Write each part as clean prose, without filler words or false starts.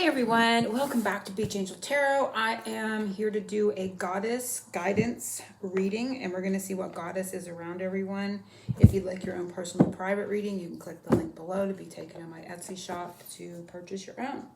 everyone, welcome back to Beach Angel Tarot. I am here to do a goddess guidance reading, and we're going to see what goddess is around everyone. If you'd like your own personal private reading, you can click the link below to be taken to my Etsy shop to purchase your own.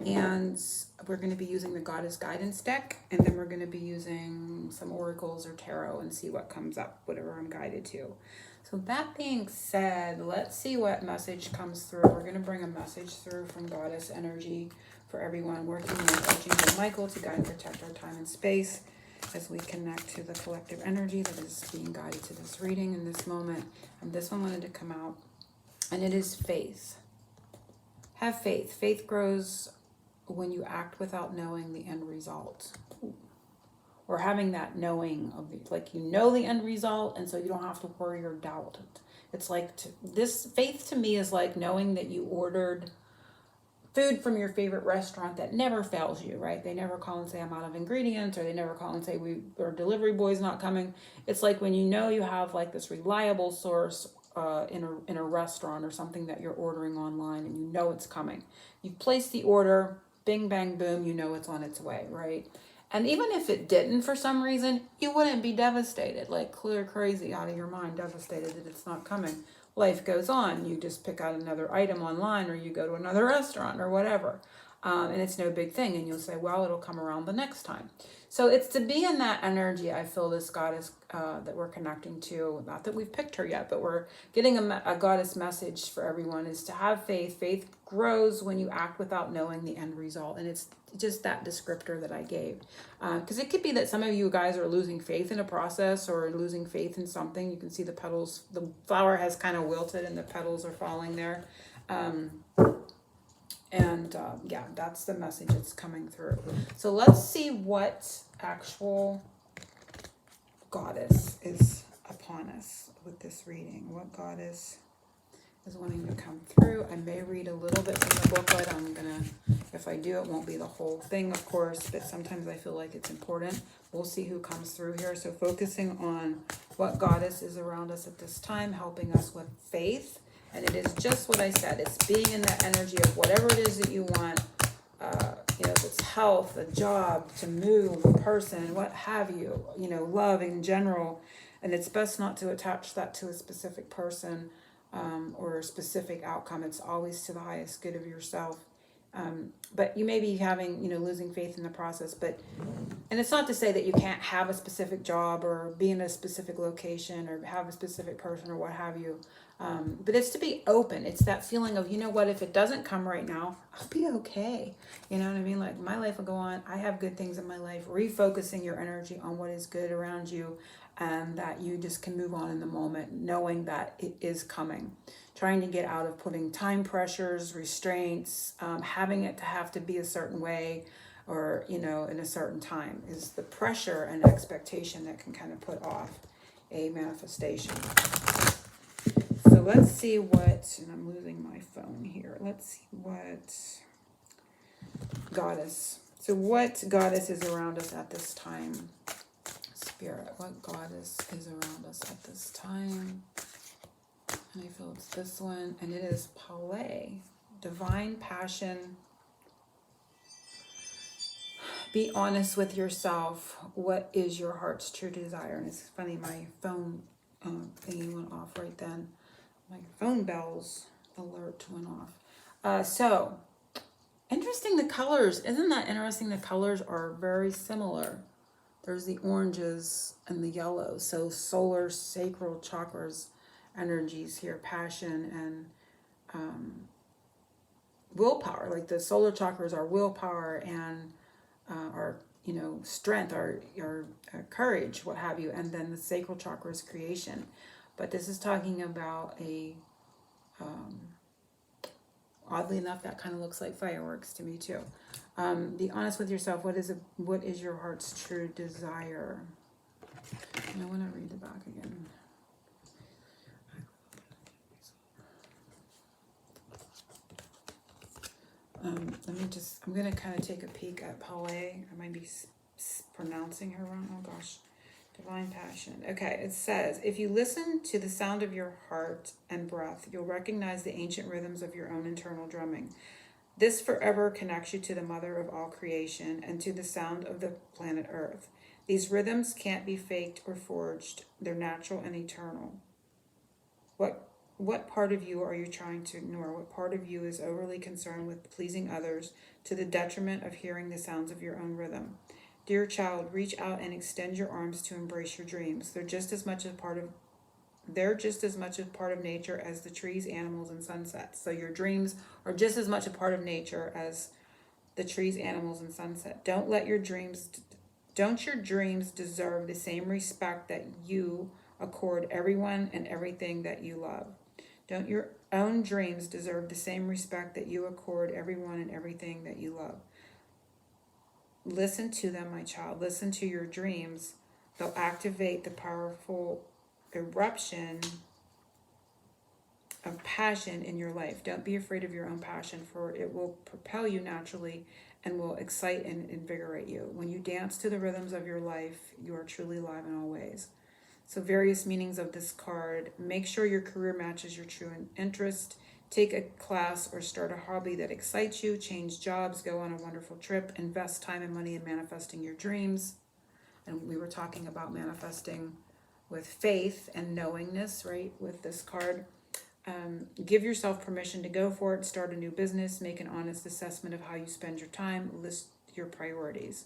And we're going to be using the goddess guidance deck, and then we're going to be using some oracles or tarot and see what comes up, whatever I'm guided to. So that being said, let's see what message comes through. We're going to bring a message through from goddess energy for everyone working with Archangel Michael to guide and protect our time and space as we connect to the collective energy that is being guided to this reading in this moment. And this one wanted to come out, and it is faith. Have faith. Faith grows when you act without knowing the end result. Or having that knowing of like you know the end result, and so you don't have to worry or doubt it. It's like this faith to me is like knowing that you ordered food from your favorite restaurant that never fails you, right? They never call and say I'm out of ingredients, or they never call and say our delivery boy's not coming. It's like when you know you have like this reliable source in a restaurant or something that you're ordering online, and you know it's coming. You've placed the order, bing bang boom, you know it's on its way, right? And even if it didn't for some reason, you wouldn't be devastated, like clear crazy out of your mind, devastated that it's not coming. Life goes on. You just pick out another item online, or you go to another restaurant or whatever. And it's no big thing. And you'll say, well, it'll come around the next time. So it's to be in that energy. I feel this goddess that we're connecting to, not that we've picked her yet, but we're getting a goddess message for everyone, is to have faith. Faith grows when you act without knowing the end result. And it's just that descriptor that I gave. Because it could be that some of you guys are losing faith in a process or losing faith in something. You can see the petals, the flower has kind of wilted and the petals are falling there. Yeah, that's the message that's coming through. So let's see what actual goddess is upon us with this reading. What goddess is wanting to come through. I may read a little bit from the booklet. I'm gonna, if I do, it won't be the whole thing, of course, but sometimes I feel like it's important. We'll see who comes through here. So focusing on what goddess is around us at this time, helping us with faith. And it is just what I said. It's being in that energy of whatever it is that you want. If it's health, a job, to move, a person, what have you, love in general. And it's best not to attach that to a specific person or a specific outcome. It's always to the highest good of yourself. But you may be having, losing faith in the process. And it's not to say that you can't have a specific job or be in a specific location or have a specific person or what have you. But it's to be open. It's that feeling of, if it doesn't come right now, I'll be okay. You know what I mean? Like my life will go on. I have good things in my life. Refocusing your energy on what is good around you, and that you just can move on in the moment, knowing that it is coming. Trying to get out of putting time pressures, restraints, having it to have to be a certain way or, in a certain time is the pressure and expectation that can kind of put off a manifestation. So let's see what, and I'm losing my phone here. Let's see what goddess. So what goddess is around us at this time? Spirit, what goddess is around us at this time? And I feel it's this one, and it is Palais, divine passion. Be honest with yourself. What is your heart's true desire? And it's funny, my phone thingy went off right then. My phone bells alert went off. So interesting, the colors. Isn't that interesting? The colors are very similar. There's the oranges and the yellows. So solar, sacral chakras energies here, passion and willpower. Like the solar chakras are willpower and our strength, our courage, what have you. And then the sacral chakra is creation. But this is talking about a oddly enough, that kind of looks like fireworks to me too. Be honest with yourself. What is your heart's true desire? And I want to read the back again. I'm going to kind of take a peek at Palais. I might be pronouncing her wrong. Oh gosh. Divine passion. Okay, it says, if you listen to the sound of your heart and breath, you'll recognize the ancient rhythms of your own internal drumming. This forever connects you to the mother of all creation and to the sound of the planet Earth. These rhythms can't be faked or forged. They're natural and eternal. What part of you are you trying to ignore? What part of you is overly concerned with pleasing others to the detriment of hearing the sounds of your own rhythm? Dear child, reach out and extend your arms to embrace your dreams. They're just as much a part of nature as the trees, animals, and sunsets. So your dreams are just as much a part of nature as the trees, animals, and sunset. Don't your dreams deserve the same respect that you accord everyone and everything that you love? Don't your own dreams deserve the same respect that you accord everyone and everything that you love? Listen to them, my child. Listen to your dreams. They'll activate the powerful eruption of passion in your life. Don't be afraid of your own passion, for it will propel you naturally and will excite and invigorate you. When you dance to the rhythms of your life, you are truly alive in all ways. So various meanings of this card. Make sure your career matches your true interest. Take a class or start a hobby that excites you. Change jobs. Go on a wonderful trip. Invest time and money in manifesting your dreams. And we were talking about manifesting with faith and knowingness, right? With this card. Give yourself permission to go for it. Start a new business. Make an honest assessment of how you spend your time. List your priorities.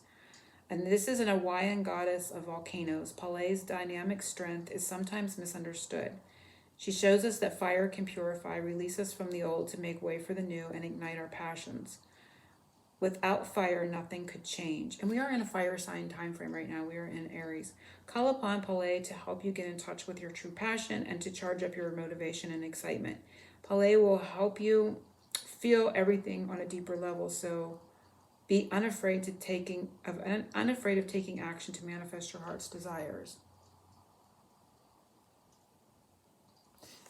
And this is an Hawaiian goddess of volcanoes. Pele's dynamic strength is sometimes misunderstood. She shows us that fire can purify, release us from the old to make way for the new, and ignite our passions. Without fire, nothing could change. And we are in a fire sign time frame right now. We are in Aries. Call upon Pele to help you get in touch with your true passion and to charge up your motivation and excitement. Pele will help you feel everything on a deeper level. So be unafraid of taking action to manifest your heart's desires.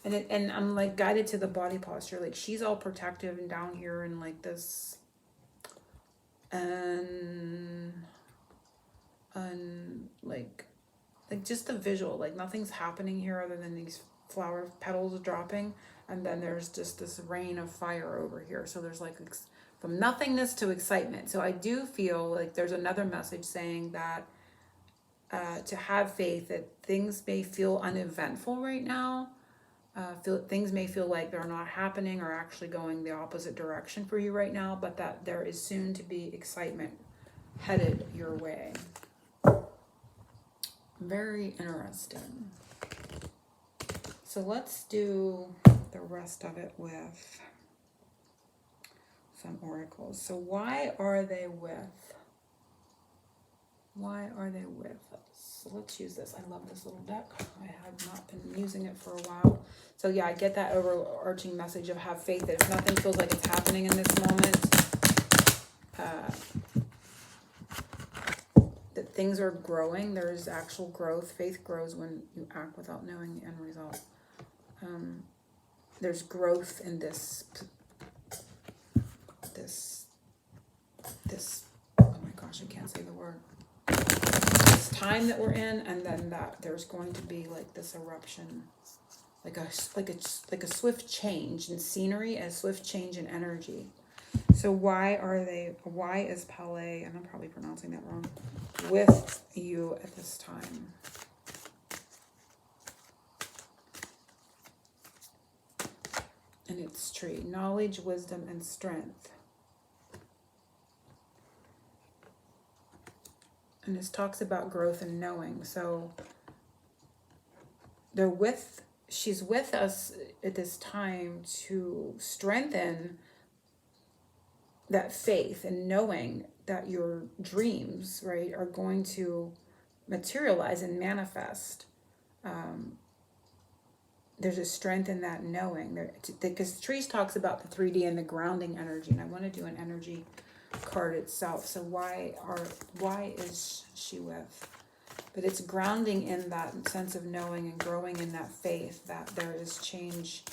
And I'm like guided to the body posture. Like she's all protective and down here and like this. And like just the visual, like nothing's happening here other than these flower petals dropping. And then there's just this rain of fire over here. So there's like from nothingness to excitement. So I do feel like there's another message saying that to have faith that things may feel uneventful right now. Things may feel like they're not happening or actually going the opposite direction for you right now, but that there is soon to be excitement headed your way. Very interesting. So let's do the rest of it with some oracles. So why are they with us? So let's use this. I love this little deck. I have not been using it for a while. So yeah, I get that overarching message of have faith that if nothing feels like it's happening in this moment, that things are growing. There's actual growth. Faith grows when you act without knowing the end result. There's growth in this, oh my gosh, I can't say the word. This time that we're in, and then that there's going to be like this eruption, like a swift change in scenery and a swift change in energy. So why is Pele, and I'm probably pronouncing that wrong, with you at this time? And its tree, knowledge, wisdom, and strength. And this talks about growth and knowing. So she's with us at this time to strengthen that faith and knowing that your dreams, right, are going to materialize and manifest. There's a strength in that knowing, because trees talks about the 3D and the grounding energy, and I want to do an energy card itself. So why is she with? But it's grounding in that sense of knowing and growing in that faith that there is change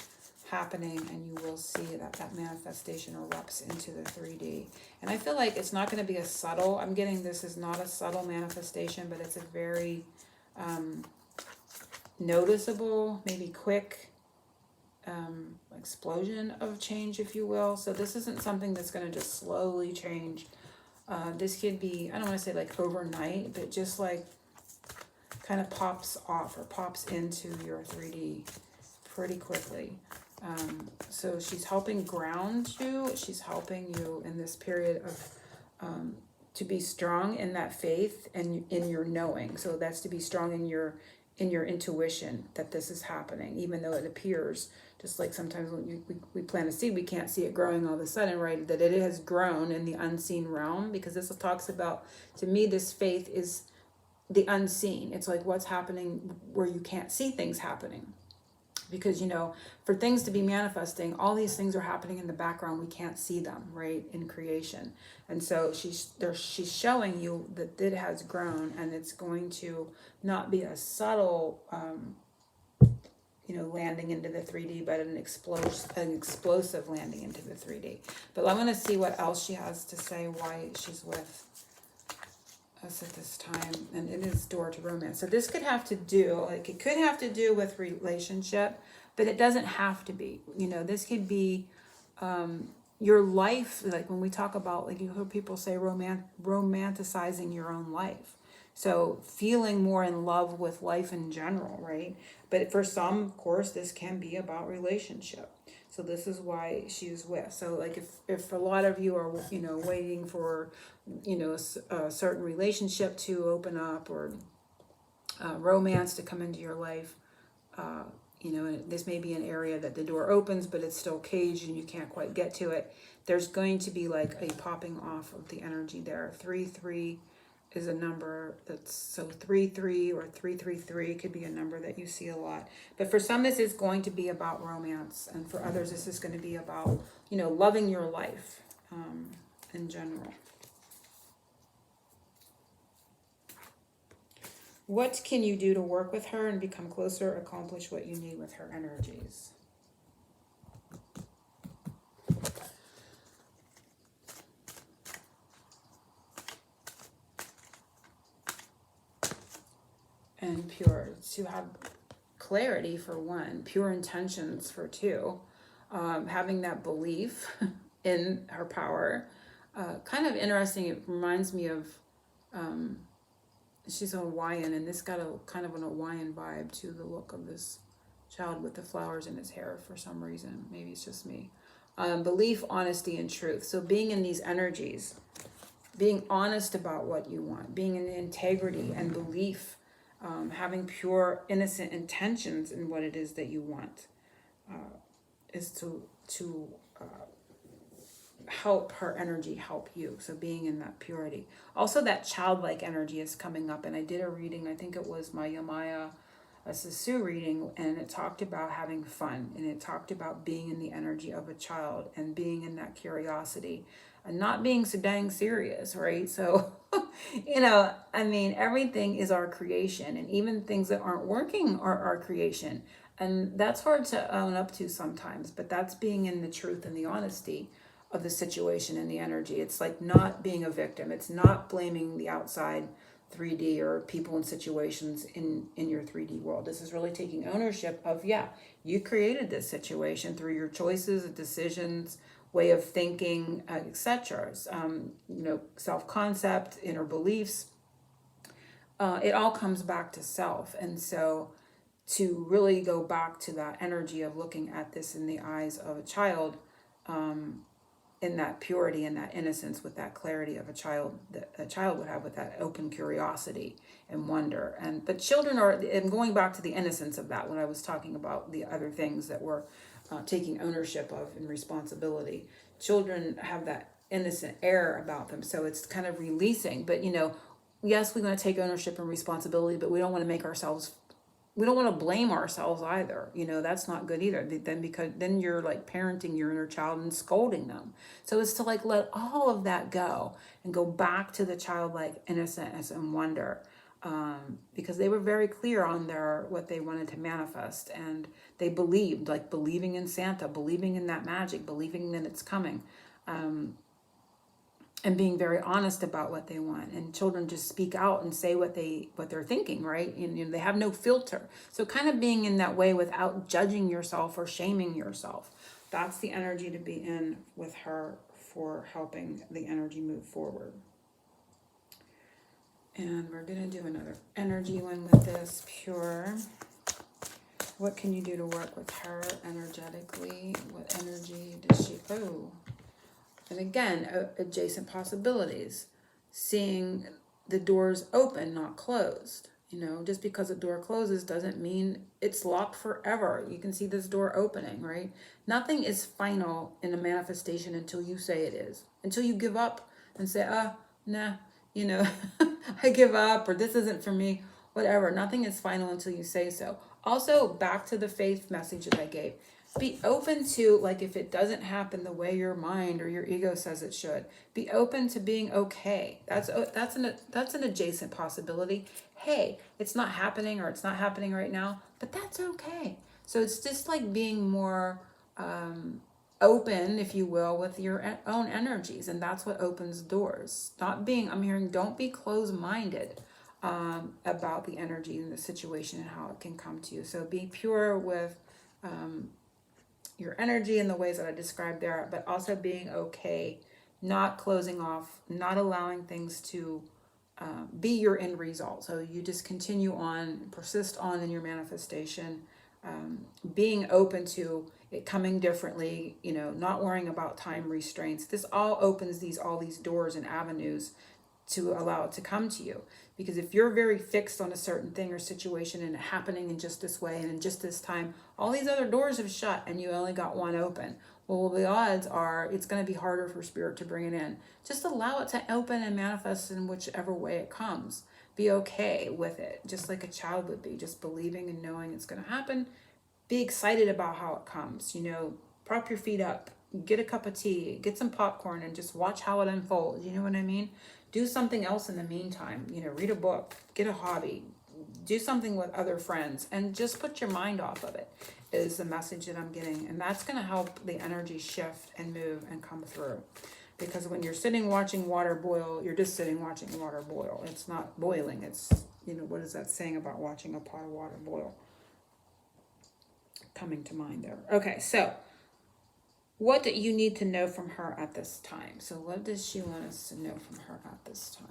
happening, and you will see that manifestation erupts into the 3D. And I feel like it's not going to be a subtle, I'm getting this is not a subtle manifestation, but it's a very noticeable, maybe quick explosion of change, if you will. So this isn't something that's going to just slowly change. This could be, I don't want to say like overnight, but just like kind of pops off or pops into your 3D pretty quickly. So she's helping ground you. She's helping you in this period of to be strong in that faith and in your knowing. So that's to be strong in your intuition that this is happening, even though it appears, just like sometimes when we plant a seed, we can't see it growing all of a sudden, right? That it has grown in the unseen realm, because this talks about, to me, this faith is the unseen. It's like what's happening where you can't see things happening. Because, you know, for things to be manifesting, all these things are happening in the background. We can't see them, right, in creation. And so she's showing you that it has grown, and it's going to not be a subtle, landing into the 3D, but an explosive landing into the 3D. But I want to see what else she has to say, why she's with us at this time. And it is door to romance. So this could have to do, it could have to do with relationship, but it doesn't have to be. This could be your life. Like when we talk about, like you hear people say romanticizing your own life. So feeling more in love with life in general, right? But for some, of course, this can be about relationship. So this is why she's with. So like if a lot of you are, waiting for, a certain relationship to open up, or romance to come into your life, and this may be an area that the door opens, but it's still caged and you can't quite get to it. There's going to be like a popping off of the energy there. 3-3 is a number that's, so 3-3 or 3-3-3 could be a number that you see a lot. But for some, this is going to be about romance, and for others, this is going to be about, loving your life in general. What can you do to work with her and become closer, accomplish what you need with her energies? And pure, to have clarity for one, pure intentions for two, having that belief in her power. Kind of interesting, it reminds me of, she's a Hawaiian, and this got a kind of an Hawaiian vibe to the look of this child with the flowers in his hair for some reason. Maybe it's just me. Belief, honesty, and truth. So being in these energies, being honest about what you want, being in integrity and belief, having pure, innocent intentions in what it is that you want, is to help her energy help you. So being in that purity. Also, that childlike energy is coming up. And I did a reading, I think it was my Yamaya Sasu reading, and it talked about having fun, and it talked about being in the energy of a child and being in that curiosity and not being so dang serious, right? So, everything is our creation, and even things that aren't working are our creation. And that's hard to own up to sometimes, but that's being in the truth and the honesty of the situation and the energy. It's like not being a victim. It's not blaming the outside 3D or people and situations in your 3D world. This is really taking ownership of, you created this situation through your choices, decisions, way of thinking, etc. Self-concept, inner beliefs. It all comes back to self. And so to really go back to that energy of looking at this in the eyes of a child, in that purity and that innocence, with that clarity of a child, that a child would have, with that open curiosity and wonder. But children are, and going back to the innocence of that, when I was talking about the other things that we're taking ownership of and responsibility, children have that innocent air about them. So it's kind of releasing. But, yes, we want to take ownership and responsibility, but we don't want to we don't want to blame ourselves either. That's not good either. Because then you're like parenting your inner child and scolding them. So it's to like let all of that go and go back to the childlike innocence and wonder, because they were very clear on what they wanted to manifest, and they believed, like believing in Santa, believing in that magic, believing that it's coming. and being very honest about what they want. And children just speak out and say what they're thinking, right? And they have no filter. So kind of being in that way without judging yourself or shaming yourself. That's the energy to be in with her for helping the energy move forward. And we're going to do another energy one with this, Pure. What can you do to work with her energetically? What energy does she... Oh, and again, adjacent possibilities. Seeing the doors open, not closed. Just because a door closes doesn't mean it's locked forever. You can see this door opening, right? Nothing is final in a manifestation until you say it is. Until you give up and say, nah, I give up, or this isn't for me, whatever. Nothing is final until you say so. Also, back to the faith message that I gave. Be open to, like, if it doesn't happen the way your mind or your ego says it should, be open to being okay. That's an adjacent possibility. Hey, it's not happening, or it's not happening right now, but that's okay. So it's just like being more open, if you will, with your own energies, and that's what opens doors. I'm hearing, don't be closed-minded about the energy and the situation and how it can come to you. So be pure with your energy in the ways that I described there, but also being okay, not closing off, not allowing things to be your end result. So you just continue on, persist on in your manifestation, being open to it coming differently, not worrying about time restraints. This all opens all these doors and avenues to allow it to come to you. Because if you're very fixed on a certain thing or situation and it happening in just this way and in just this time, all these other doors have shut and you only got one open. Well, the odds are it's going to be harder for spirit to bring it in. Just allow it to open and manifest in whichever way it comes. Be okay with it, just like a child would be, just believing and knowing it's going to happen. Be excited about how it comes. Prop your feet up, get a cup of tea, get some popcorn, and just watch how it unfolds. You know what I mean? Do something else in the meantime. Read a book, get a hobby, do something with other friends, and just put your mind off of it, is the message that I'm getting. And that's going to help the energy shift and move and come through. Because when you're sitting watching water boil, you're just sitting watching water boil. It's not boiling. It's, what is that saying about watching a pot of water boil? Coming to mind there. Okay, so what do you need to know from her at this time? So what does she want us to know from her at this time?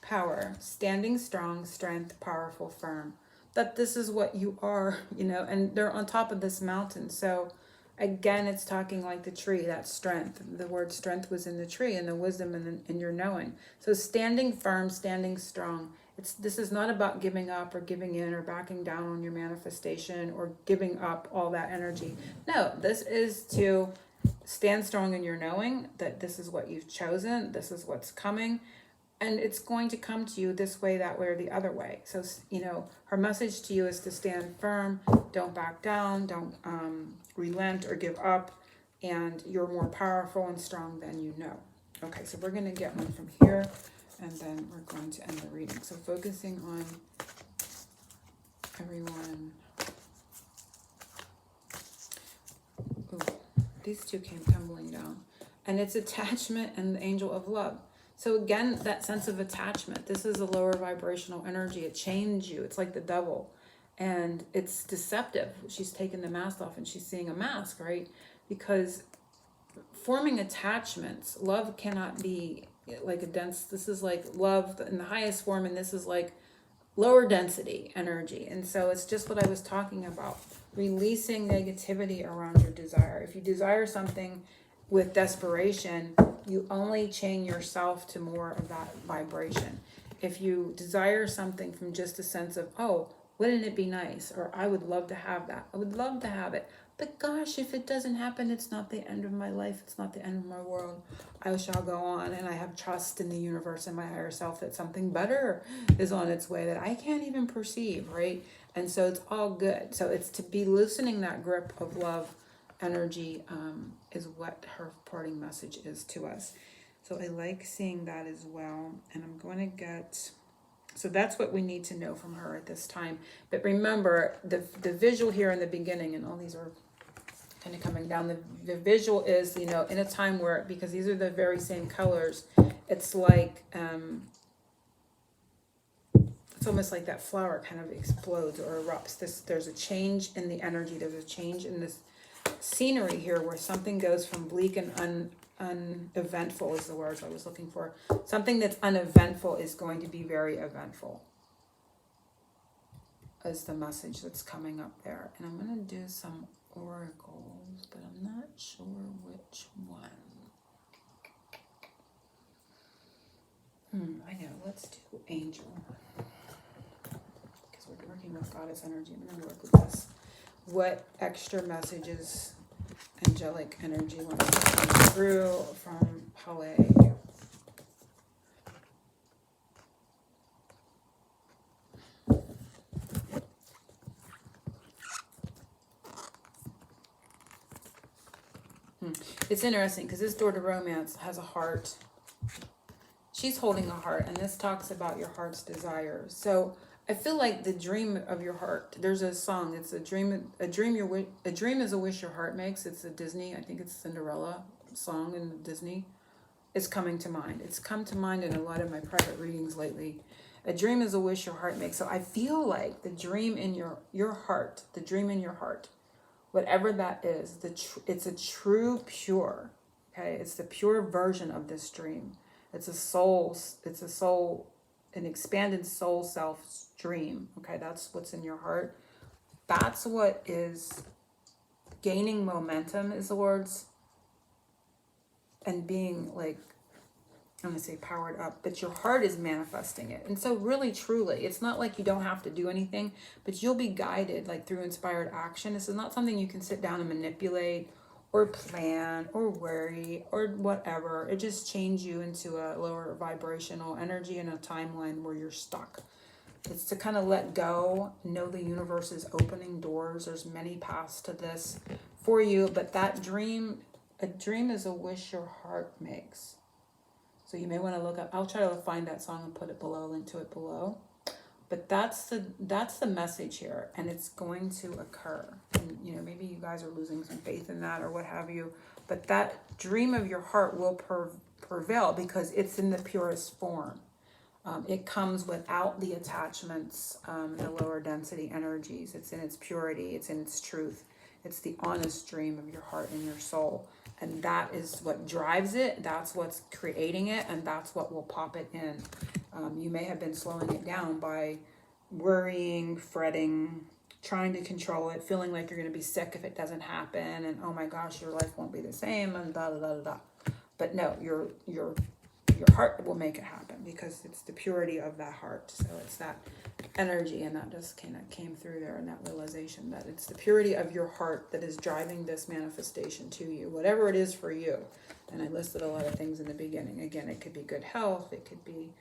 Power, standing strong, strength, powerful, firm. That this is what you are, and they're on top of this mountain. So again, it's talking like the tree, that strength. The word strength was in the tree, and the wisdom in your knowing. So standing firm, standing strong. This is not about giving up or giving in or backing down on your manifestation or giving up all that energy. No, this is to stand strong in your knowing that this is what you've chosen, this is what's coming, and it's going to come to you this way, that way, or the other way. So, her message to you is to stand firm, don't back down, don't relent or give up, and you're more powerful and strong than you know. Okay, so we're going to get one from here, and then we're going to end the reading. So focusing on everyone. Ooh, these two came tumbling down. And it's attachment and the angel of love. So again, that sense of attachment. This is a lower vibrational energy. It chains you. It's like the devil. And it's deceptive. She's taken the mask off and she's seeing a mask, right? Because forming attachments, love cannot be like a dense, this is like love in the highest form, and this is like lower density energy. And so it's just what I was talking about, releasing negativity around your desire. If you desire something with desperation, you only chain yourself to more of that vibration. If you desire something from just a sense of, oh, wouldn't it be nice? Or I would love to have that. I would love to have it. But gosh, if it doesn't happen, it's not the end of my life. It's not the end of my world. I shall go on, and I have trust in the universe and my higher self that something better is on its way that I can't even perceive, right? And so it's all good. So it's to be loosening that grip of love energy is what her parting message is to us. So I like seeing that as well. And I'm going to get So that's what we need to know from her at this time. But remember, the visual here in the beginning, and all these are kind of coming down, the visual is, you know, in a time where, because these are the very same colors, it's like, it's almost like that flower kind of explodes or erupts. There's a change in the energy. There's a change in this scenery here where something goes from bleak and uneventful is the words I was looking for. Something that's uneventful is going to be very eventful, is the message that's coming up there. And I'm going to do some oracles, but I'm not sure which one. I know, let's do angel. Because we're working with goddess energy. I'm going to work with this. What extra messages, angelic energy wants to come through from Pele? It's interesting because this door to romance has a heart. She's holding a heart, and this talks about your heart's desires. So I feel like the dream of your heart. There's a song. It's a dream. A dream is a wish your heart makes. It's a Disney. I think it's Cinderella song in Disney. It's coming to mind. It's come to mind in a lot of my private readings lately. A dream is a wish your heart makes. So I feel like the dream in your heart, the dream in your heart, whatever that is, it's a true pure. Okay, it's the pure version of this dream. It's a soul, an expanded soul self dream. Okay, that's what's in your heart. That's what is gaining momentum, is the words, and being like, I'm going to say powered up, but your heart is manifesting it. And so really, truly, it's not like you don't have to do anything, but you'll be guided like through inspired action. This is not something you can sit down and manipulate or plan or worry or whatever. It just changes you into a lower vibrational energy in a timeline where you're stuck. It's to kind of let go, know the universe is opening doors. There's many paths to this for you, but that dream, a dream is a wish your heart makes. So you may want to look up, I'll try to find that song and put it below, link to it below. But that's the message here, and it's going to occur. And you know, maybe you guys are losing some faith in that or what have you, but that dream of your heart will prevail because it's in the purest form. It comes without the attachments, the lower density energies. It's in its purity, it's in its truth. It's the honest dream of your heart and your soul. And that is what drives it. That's what's creating it. And that's what will pop it in. You may have been slowing it down by worrying, fretting, trying to control it, feeling like you're going to be sick if it doesn't happen. And oh my gosh, your life won't be the same. And da da da da. But no, your heart will make it happen because it's the purity of that heart. So it's that energy, and that just kind of came through there, and that realization that it's the purity of your heart that is driving this manifestation to you, whatever it is for you. And I listed a lot of things in the beginning. Again, it could be good health, it could be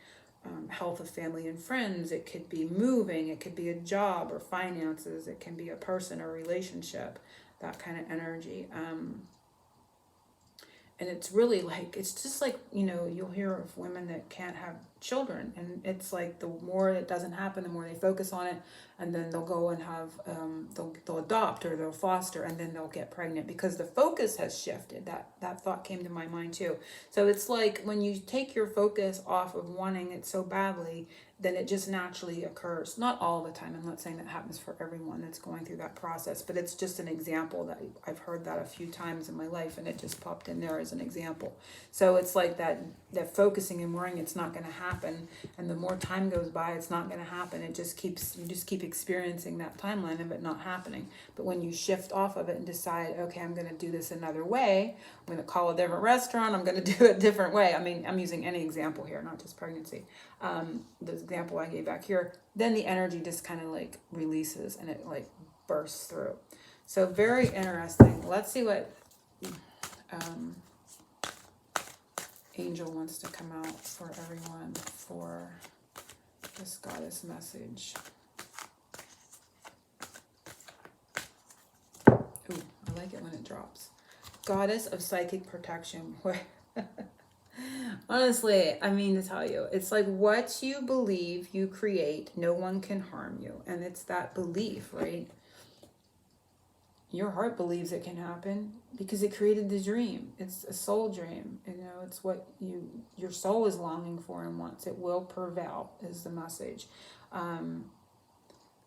health of family and friends, it could be moving, it could be a job or finances, it can be a person or relationship, that kind of energy. And it's really like, it's just like, you know, you'll hear of women that can't have children. And it's like the more it doesn't happen, the more they focus on it. And then they'll go and have, they'll adopt or they'll foster, and then they'll get pregnant because the focus has shifted. That thought came to my mind too. So it's like when you take your focus off of wanting it so badly, then it just naturally occurs. Not all the time. I'm not saying that happens for everyone that's going through that process, but it's just an example that I've heard that a few times in my life, and it just popped in there as an example. So it's like that focusing and worrying it's not going to happen, and the more time goes by, it's not going to happen. You just keep experiencing that timeline of it not happening. But when you shift off of it and decide, okay, I'm going to do this another way, I'm going to call a different restaurant, I'm going to do it a different way. I mean, I'm using any example here, not just pregnancy. The example I gave back here, then the energy just kind of like releases and it like bursts through. So very interesting. Let's see what angel wants to come out for everyone for this goddess message. Ooh, I like it when it drops. Goddess of psychic protection. Honestly, I mean to tell you, it's like what you believe you create, no one can harm you. And it's that belief, right? Your heart believes it can happen because it created the dream. It's a soul dream. You know, it's what your soul is longing for and wants. It will prevail is the message. Um,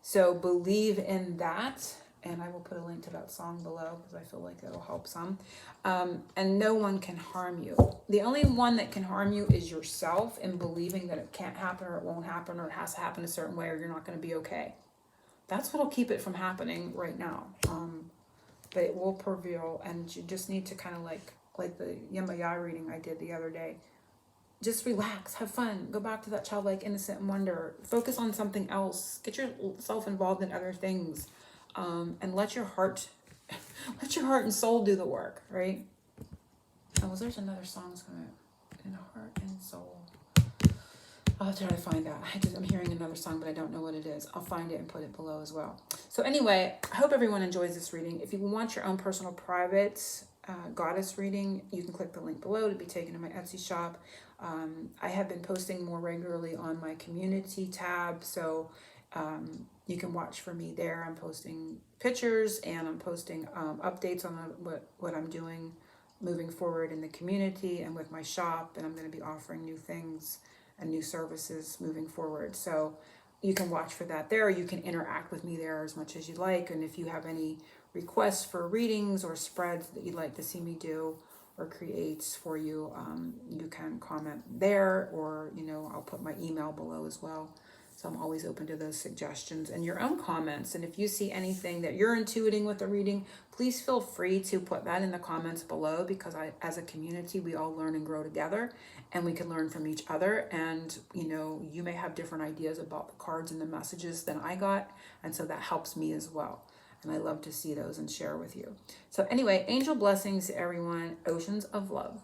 so believe in that. And I will put a link to that song below because I feel like it'll help some. And no one can harm you. The only one that can harm you is yourself in believing that it can't happen or it won't happen or it has to happen a certain way or you're not going to be okay. That's what'll keep it from happening right now. But it will prevail, and you just need to kind of like the Yemaya reading I did the other day. Just relax, have fun, go back to that childlike innocent wonder, focus on something else, get yourself involved in other things, and let your heart and soul do the work, right? Oh, there's another song that's gonna in heart and soul. I'll have to try to find that. I'm hearing another song, but I don't know what it is. I'll find it and put it below as well. So anyway, I hope everyone enjoys this reading. If you want your own personal private goddess reading, you can click the link below to be taken to my Etsy shop. I have been posting more regularly on my community tab, so you can watch for me there. I'm posting pictures and I'm posting updates on what I'm doing moving forward in the community and with my shop, and I'm going to be offering new things and new services moving forward. So you can watch for that there. You can interact with me there as much as you like. And if you have any requests for readings or spreads that you'd like to see me do or create for you, you can comment there, or, you know, I'll put my email below as well. So I'm always open to those suggestions and your own comments. And if you see anything that you're intuiting with the reading, please feel free to put that in the comments below, because as a community, we all learn and grow together and we can learn from each other. And, you know, you may have different ideas about the cards and the messages than I got. And so that helps me as well. And I love to see those and share with you. So anyway, angel blessings to everyone. Oceans of love.